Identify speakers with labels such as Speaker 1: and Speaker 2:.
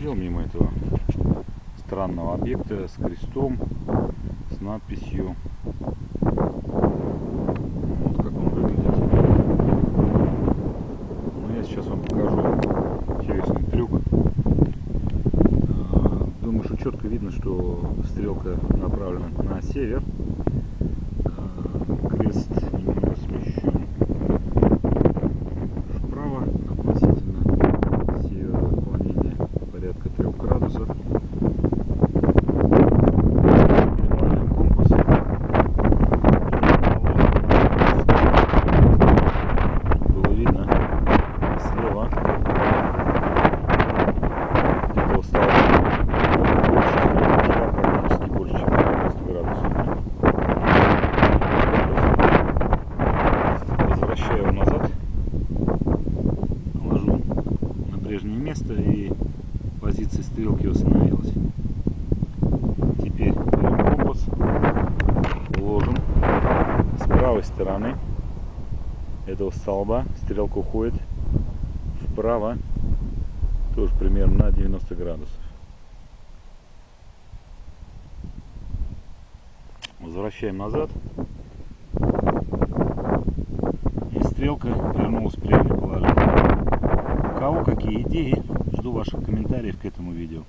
Speaker 1: проходил мимо этого странного объекта с крестом, с надписью. Вот как он выглядит. Но я сейчас вам покажу интересный трюк. Думаю, что четко видно, что стрелка направлена на север. Крест немного смещен вправо относительно севера, отклонение порядка 3 градусов. Прибавляем компас. Было видно слева этого столба практически больше, чем 90 градусов. Возвращаю его назад, ложу на прежнее место, и позиция стрелки восстановилась. Теперь берем компас, ложим с правой стороны этого столба, стрелка уходит вправо, тоже примерно на 90 градусов. Возвращаем назад, и стрелка вернулась в прежнее положение. У кого какие идеи, жду ваших комментариев к этому видео.